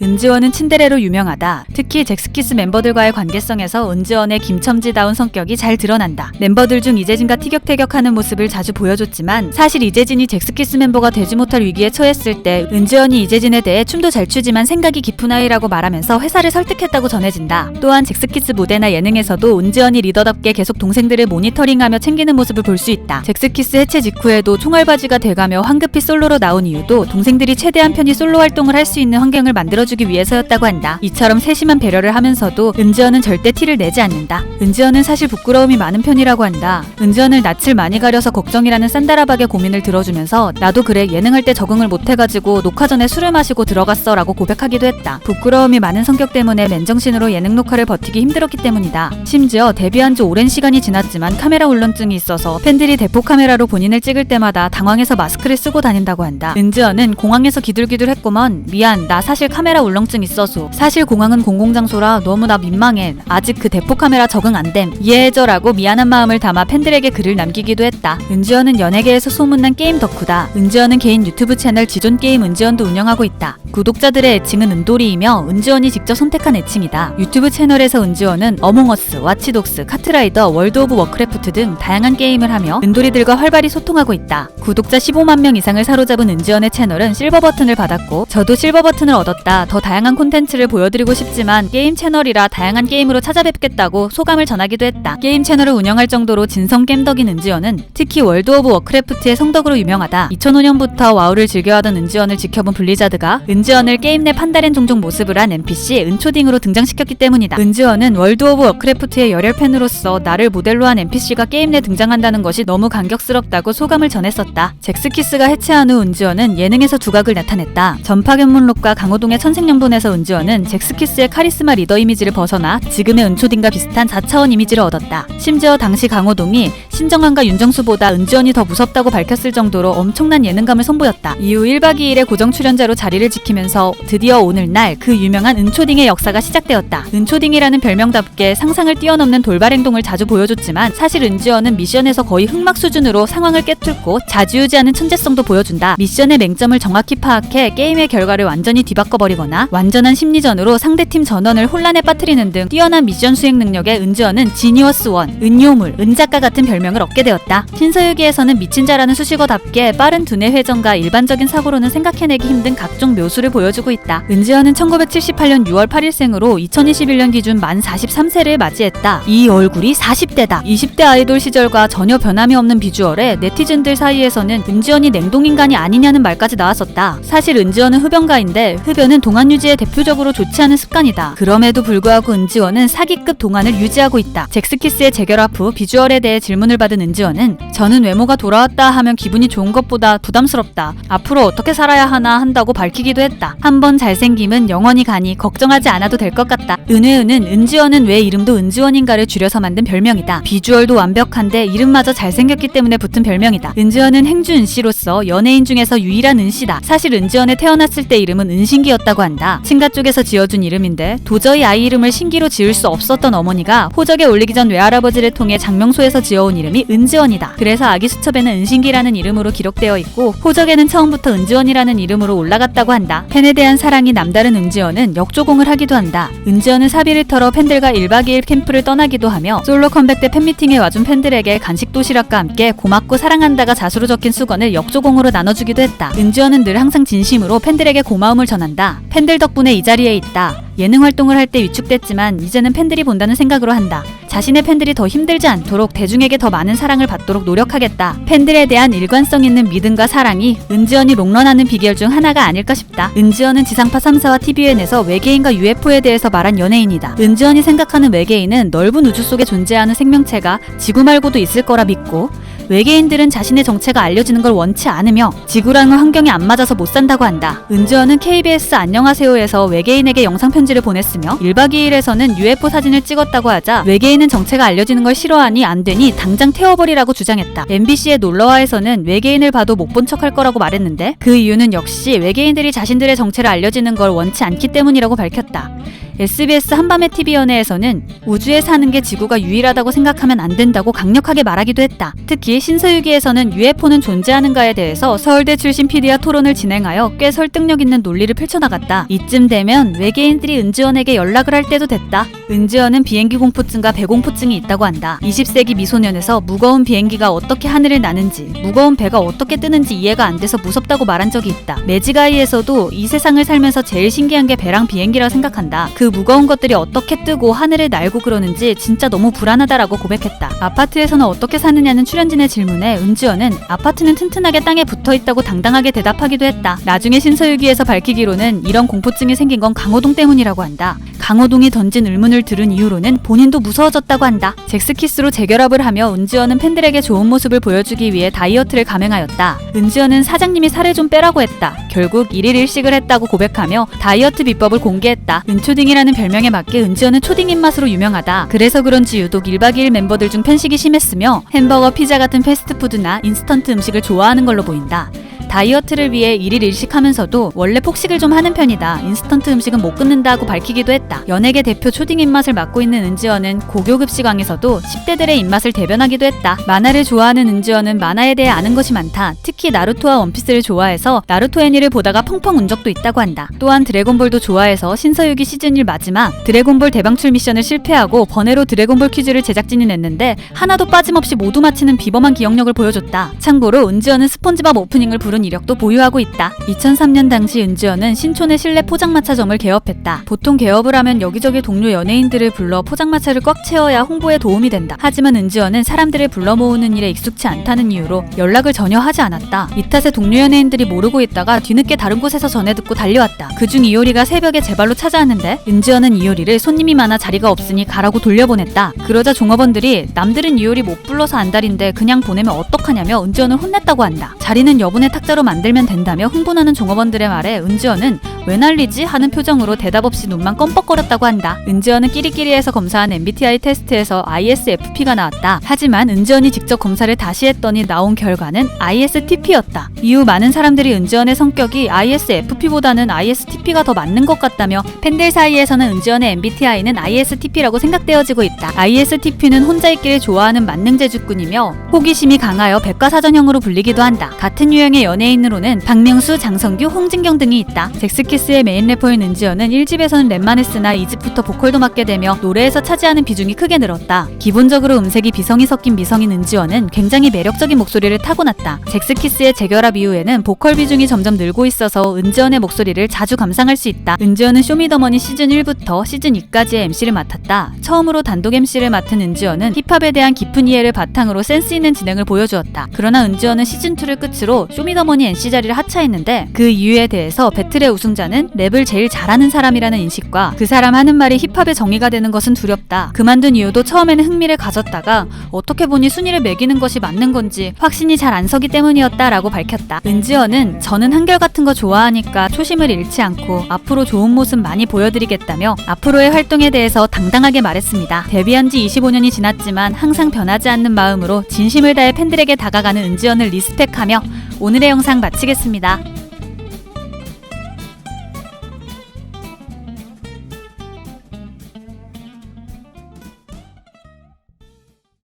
은지원은 츤데레로 유명하다. 특히 잭스키스 멤버들과의 관계성에서 은지원의 김첨지다운 성격이 잘 드러난다. 멤버들 중 이재진과 티격태격하는 모습을 자주 보여줬지만 사실 이재진이 잭스키스 멤버가 되지 못할 위기에 처했을 때 은지원이 이재진에 대해 춤도 잘 추지만 생각이 깊은 아이라고 말하면서 회사를 설득했다고 전해진다. 또한 잭스키스 무대나 예능에서도 은지원이 리더답게 계속 동생들을 모니터링하며 챙기는 모습을 볼 수 있다. 잭스키스 해체 직후에도 총알바지가 돼가며 황급히 솔로로 나온 이유도 동생들이 최대한 편히 솔로 활동을 할 수 있는 환경을 만들어주기 위해서였다고 한다. 이처럼 세심한 배려를 하면서도 은지원은 절대 티를 내지 않는다. 은지원은 사실 부끄러움이 많은 편이라고 한다. 은지원을 낯을 많이 가려서 걱정이라는 싼다라박의 고민을 들어주면서 나도 그래 예능할 때 적응을 못해가지고 녹화 전에 술을 마시고 들어갔어 라고 고백하기도 했다. 부끄러움이 많은 성격 때문에 맨정신으로 예능 녹화를 버티기 힘들었기 때문이다. 심지어 데뷔한 지 오랜 시간이 지났지만 카메라 울렁증이 있어서 팬들이 대포 카메라로 본인을 찍을 때마다 당황해서 마스크를 쓰고 다닌다고 한다. 은지원은 공항에서 기둘기둘했구먼. 미안 나 사실 카메라 울렁증 있어서. 사실 공항은 공공장소라 너무 나 민망해. 아직 그 대포 카메라 적응 안 됨. 이해해줘 라고 미안한 마음을 담아 팬들에게 글을 남기기도 했다. 은지원은 연예계에서 소문난 게임 덕후다. 은지원은 개인 유튜브 채널 지존 게임 은지원도 운영하고 있다. 구독자들의 애칭은 은돌이이며 은지원이 직접 선택한 애칭이다. 유튜브 채널에서 은지원은 어몽어스, 와치독스, 카트라이더, 월드 오브 워크래프트 등 다양한 게임을 하며 은돌이들과 활발히 소통하고 있다. 구독자 15만 명 이상을 사로잡은 은지원의 채널은 실버 버튼을 받았고 저도 실버 버튼을 얻었다. 더 다양한 콘텐츠를 보여드리고 싶지만 게임 채널이라 다양한 게임으로 찾아뵙겠다고 소감을 전하기도 했다. 게임 채널을 운영할 정도로 진성 겜덕인 은지원은 특히 월드 오브 워크래프트의 성덕으로 유명하다. 2005년부터 와우를 즐겨하던 은지원을 지켜본 블리자드가 은지원을 게임 내 판다렌 종족 모습을 한 NPC 은초딩으로 등장시켰기 때문이다. 은지원은 월드 오브 워크래프트의 열혈 팬으로서 나를 모델로 한 NPC가 게임 내 등장한다는 것이 너무 감격스럽다고 소감을 전했었다. 잭스키스가 해체한 후 은지원은 예능에서 두각을 나타냈다. 전파견문록과 강호동의 천생연분에서 은지원은 잭스키스의 카리스마 리더 이미지를 벗어나 지금의 은초딩과 비슷한 4차원 이미지를 얻었다. 심지어 당시 강호동이 신정환과 윤정수보다 은지원이 더 무섭다고 밝혔을 정도로 엄청난 예능감을 선보였다. 이후 1박 2일의 고정 출연자로 자리를 지키면서 드디어 오늘날 그 유명한 은초딩의 역사가 시작되었다. 은초딩이라는 별명답게 상상을 뛰어넘는 돌발 행동을 자주 보여줬지만 사실 은지원은 미션에서 거의 흑막 수준으로 상황을 깨뚫고 자주유지하는 천재성도 보여준다. 미션의 맹점을 정확히 파악해 게임의 결과를 완전히 뒤바꿔버리거나 완전한 심리전으로 상대팀 전원을 혼란에 빠뜨리는 등 뛰어난 미션 수행 능력에 은지원은 지니어스 원, 은요물, 은작가 같은 별명을 얻게 되었다. 신서유기에서는 미친 자라는 수식어답게 빠른 두뇌 회전과 일반적인 사고로는 생각해내기 힘든 각종 묘수를 보여주고 있다. 은지원은 1978년 6월 8일생으로 2021년 기준 만 43세를 맞이했다. 이 얼굴이 40대다. 20대 아이돌 시절과 전혀 변함이 없는 비주얼에 네티즌들 사이에서는 은지원이 냉동인간이 아니냐는 말까지 나왔었다. 사실 은지원은 흡연가인데 흡연은 동안 유지에 대표적으로 좋지 않은 습관이다. 그럼에도 불구하고 은지원은 사기급 동안을 유지하고 있다. 잭스키스의 재결합 후 비주얼에 대해 질문을 받은 은지원은 저는 외모가 돌아왔다 하면 기분이 좋은 것보다 부담스럽다. 앞으로 어떻게 살아야 하나 한다고 밝히기도 했다. 한번 잘생김은 영원히 가니 걱정하지 않아도 될 것 같다. 은혜은은 은지원은 왜 이름도 은지원인가를 줄여서 만든 별명이다. 비주얼도 완벽한데 이름마저 잘생겼기 때문에 붙은 별명이다. 은지원은 행주 은씨로서 연예인 중에서 유일한 은씨다. 사실 은지원의 태어났을 때 이름은 은신기였다고 한다. 친가 쪽에서 지어준 이름인데 도저히 아이 이름을 신기로 지을 수 없었던 어머니가 호적에 올리기 전 외할아버지를 통해 장명소에서 지어온 이름이 은지원이다. 그래서 아기 수첩에는 은신기라는 이름으로 기록되어 있고 호적에는 처음부터 은지원이라는 이름으로 올라갔다고 한다. 팬에 대한 사랑이 남다른 은지원은 역조공을 하기도 한다. 은지원은 사비를 털어 팬들과 1박 2일 캠프를 떠나기도 하며 솔로 컴백 때 팬미팅에 와준 팬들에게 간식 도시락과 함께 고맙고 사랑한다가 자수로 적힌 수건을 역조공으로 나눠주기도 했다. 은지원은 늘 항상 진심으로 팬들에게 고마움을 전한다. 팬들 덕분에 이 자리에 있다. 예능 활동을 할 때 위축됐지만 이제는 팬들이 본다는 생각으로 한다. 자신의 팬들이 더 힘들지 않도록 대중에게 더 많은 사랑을 받도록 노력하겠다. 팬들에 대한 일관성 있는 믿음과 사랑이 은지원이 롱런하는 비결 중 하나가 아닐까 싶다. 은지원은 지상파 3사와 TVN에서 외계인과 UFO에 대해서 말한 연예인이다. 은지원이 생각하는 외계인은 넓은 우주 속에 존재하는 생명체가 지구 말고도 있을 거라 믿고 외계인들은 자신의 정체가 알려지는 걸 원치 않으며 지구랑은 환경이 안 맞아서 못 산다고 한다. 은지원은 KBS 안녕하세요에서 외계인에게 영상 편지를 보냈으며 1박 2일에서는 UFO 사진을 찍었다고 하자 외계인은 정체가 알려지는 걸 싫어하니 안 되니 당장 태워버리라고 주장했다. MBC의 놀러와에서는 외계인을 봐도 못 본 척할 거라고 말했는데 그 이유는 역시 외계인들이 자신들의 정체를 알려지는 걸 원치 않기 때문이라고 밝혔다. SBS 한밤의 TV 연애에서는 우주에 사는 게 지구가 유일하다고 생각하면 안 된다고 강력하게 말하기도 했다. 특히 신서유기에서는 UFO는 존재하는가에 대해서 서울대 출신 PD와 토론을 진행하여 꽤 설득력 있는 논리를 펼쳐나갔다. 이쯤 되면 외계인들이 은지원에게 연락을 할 때도 됐다. 은지원은 비행기 공포증과 배공포증이 있다고 한다. 20세기 미소년에서 무거운 비행기가 어떻게 하늘을 나는지, 무거운 배가 어떻게 뜨는지 이해가 안 돼서 무섭다고 말한 적이 있다. 매지가이에서도 이 세상을 살면서 제일 신기한 게 배랑 비행기라 생각한다. 그 무거운 것들이 어떻게 뜨고 하늘을 날고 그러는지 진짜 너무 불안하다라고 고백했다. 아파트에서는 어떻게 사느냐는 출연진의 질문에 은지원은 아파트는 튼튼하게 땅에 붙어있다고 당당하게 대답하기도 했다. 나중에 신서유기에서 밝히기로는 이런 공포증이 생긴 건 강호동 때문이라고 한다. 강호동이 던진 의문을 들은 이후로는 본인도 무서워졌다고 한다. 잭스키스로 재결합을 하며 은지원은 팬들에게 좋은 모습을 보여주기 위해 다이어트를 감행하였다. 은지원은 사장님이 살을 좀 빼라고 했다. 결국 1일 1식을 했다고 고백하며 다이어트 비법을 공개했다. 은초딩이라는 별명에 맞게 은지원은 초딩 입맛으로 유명하다. 그래서 그런지 유독 1박 2일 멤버들 중 편식이 심했으며 햄버거, 피자 같은 패스트푸드나 인스턴트 음식을 좋아하는 걸로 보인다. 다이어트를 위해 1일 1식 하면서도 원래 폭식을 좀 하는 편이다. 인스턴트 음식은 못 끊는다고 밝히기도 했다. 연예계 대표 초딩 입맛을 맡고 있는 은지원은 고교급식왕에서도 10대들의 입맛을 대변하기도 했다. 만화를 좋아하는 은지원은 만화에 대해 아는 것이 많다. 특히 나루토와 원피스를 좋아해서 나루토 애니를 보다가 펑펑 운 적도 있다고 한다. 또한 드래곤볼도 좋아해서 신서유기 시즌 1 마지막 드래곤볼 대방출 미션을 실패하고 번외로 드래곤볼 퀴즈를 제작진이 냈는데 하나도 빠짐없이 모두 맞히는 비범한 기억력을 보여줬다. 참고로 은지원은 스폰지밥 오프닝을 부른 이력도 보유하고 있다. 2003년 당시 은지원은 신촌의 실내 포장마차점을 개업했다. 보통 개업을 하면 여기저기 동료 연예인들을 불러 포장마차를 꽉 채워야 홍보에 도움이 된다. 하지만 은지원은 사람들을 불러 모으는 일에 익숙치 않다는 이유로 연락을 전혀 하지 않았다. 이 탓에 동료 연예인들이 모르고 있다가 뒤늦게 다른 곳에서 전해 듣고 달려왔다. 그중 이효리가 새벽에 제 발로 찾아왔는데 은지원은 이효리를 손님이 많아 자리가 없으니 가라고 돌려보냈다. 그러자 종업원들이 남들은 이효리 못 불러서 안달인데 그냥 보내면 어떡하냐며 은지원을 혼냈다고 한다. 자리는 여분의 탁자로 만들면 된다며 흥분하는 종업원들의 말에 은지원은 왜 난리지? 하는 표정으로 대답 없이 눈만 껌뻑거렸다고 한다. 은지원은 끼리끼리에서 검사한 MBTI 테스트에서 ISFP가 나왔다. 하지만 은지원이 직접 검사를 다시 했더니 나온 결과는 ISTP였다. 이후 많은 사람들이 은지원의 성격이 ISFP보다는 ISTP가 더 맞는 것 같다며 팬들 사이에서는 은지원의 MBTI는 ISTP라고 생각되어지고 있다. ISTP는 혼자 있기를 좋아하는 만능재주꾼이며 호기심이 강하여 백과사전형으로 불리기도 한다. 같은 유형의 연예인으로는 박명수, 장성규, 홍진경 등이 있다. 잭스키스의 메인 래퍼인 은지원은 1집에서는 랩만 했으나 2집부터 보컬도 맡게 되며 노래에서 차지하는 비중이 크게 늘었다. 기본적으로 음색이 비성이 섞인 미성인 은지원은 굉장히 매력적인 목소리를 타고났다. 잭스키스의 재결합 이후에는 보컬 비중이 점점 늘고 있어서 은지원의 목소리를 자주 감상할 수 있다. 은지원은 쇼미더머니 시즌 1부터 시즌 2까지의 MC를 맡았다. 처음으로 단독 MC를 맡은 은지원은 힙합에 대한 깊은 이해를 바탕으로 센스 있는 진행을 보여주었다. 그러나 은지원은 시즌 2를 끝으로 쇼미더머니 MC 자리를 하차했는데 그 이유에 대해서 배틀의 우승자는 랩을 제일 잘하는 사람이라는 인식과 그 사람 하는 말이 힙합의 정의가 되는 것은 두렵다. 그만둔 이유도 처음에는 흥미를 가졌다가 어떻게 보니 순위를 매기는 것이 맞는 건지 확신이 잘 안 서기 때문이었다라고 밝혔다. 은지원은 저는 한결같은 거 좋아하니까 초심을 잃지 않고 앞으로 좋은 모습 많이 보여드리겠다며 앞으로의 활동에 대해서 당당하게 말했습니다. 데뷔한 지 25년이 지났지만 항상 변하지 않는 마음으로 진심을 다해 팬들에게 다가가는 은지원을 리스펙하며 오늘의 영상 마치겠습니다.